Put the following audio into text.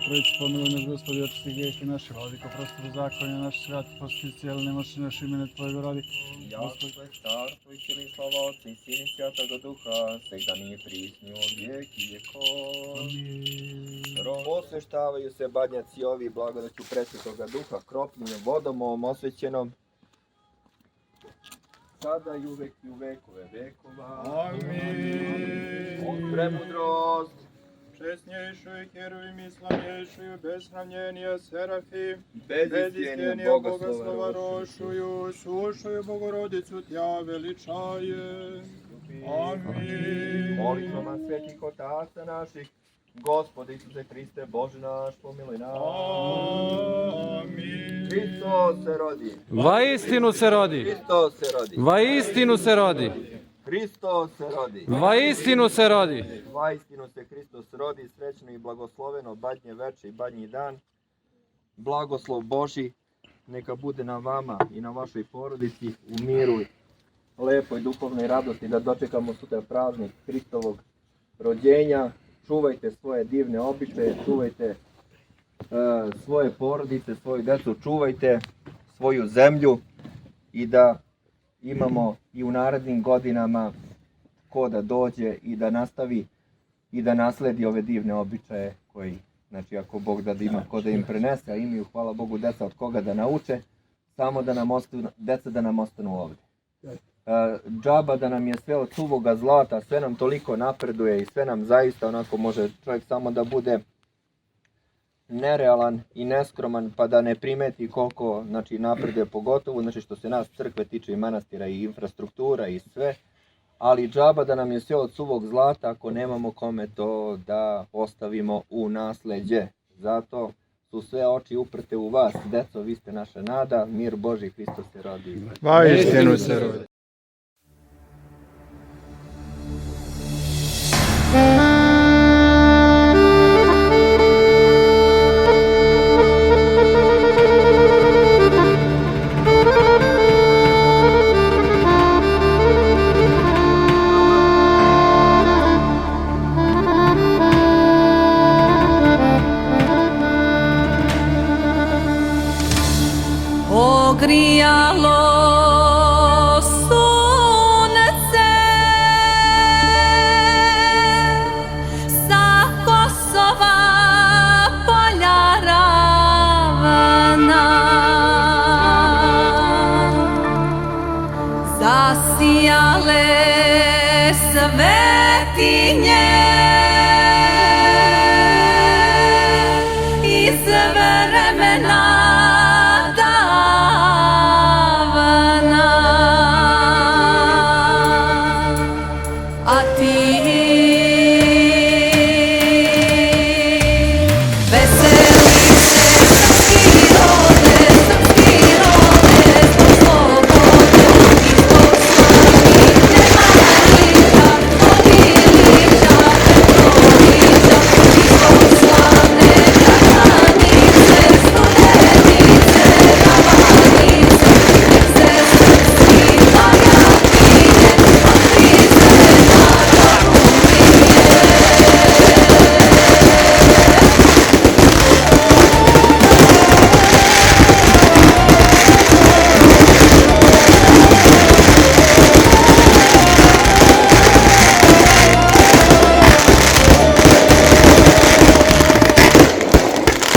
Trojici, pomiluj nas, Gospodi, očisti grijehe naše, vladiko, prosti bezakonja naše, sveti, posti cijeli nemoćni naše imene Tvojega radi. Jakove, carstvo i sili slava Otca i Sina i Svjatoga Duha, svegda nije prisnju od vijeki vjekov. Osveštavaju se badnjaci ovi blagodaću Presvetoga Duha, kropljivim vodom ovom osvećenom, sada i uvek i u vekove vekova. Amin. Od premudrost, Česnjejšoj heruvim i slavnjejšoj, besravnjenija serafim, bezistjenija bogoslova rošuju, sušuju Bogorodicu tja veličaje. Amin. Molitvama svetih otaca naših, Gospode Isuse Hriste, Bože naš, pomiluj nas. Amin. Hristos se rodi. Vaistinu se rodi. Hristos se rodi. Vaistinu se rodi. Hristos se rodi. Vaistinu se rodi. Vaistinu se Hristos rodi, srećno i blagosloveno badnje veče i badnji dan. Blagoslov Božji neka bude na vama i na vašoj porodici u miru, lepoj duhovnoj radosti da dočekamo sutra praznik Hristovog rođenja. Čuvajte svoje divne običaje, čuvajte svoje porodice, svoju decu, čuvajte svoju zemlju i da imamo i u narednim godinama ko da dođe i da nastavi i da nasledi ove divne običaje koji, znači ako Bog da ima ko da im prenese, a imaju, hvala Bogu, deca od koga da nauče, samo da nam ostanu, deca da nam ostanu ovdje. Džaba da nam je sve od suvoga zlata, sve nam toliko napreduje i sve nam zaista onako može čovjek samo da bude nerealan i neskroman pa da ne primeti koliko znači, napreduje, pogotovo znači, što se nas crkve tiče i manastira i infrastruktura i sve, ali džaba da nam je sve od suvog zlata ako nemamo kome to da ostavimo u nasleđe. Zato su sve oči uprte u vas, deco, vi ste naša nada, mir Božji, Hristos se rodi. Vaistinu se rodi. Ogrijalo sunce sa Kosova polja ravana, zasijale svetinje iz vremena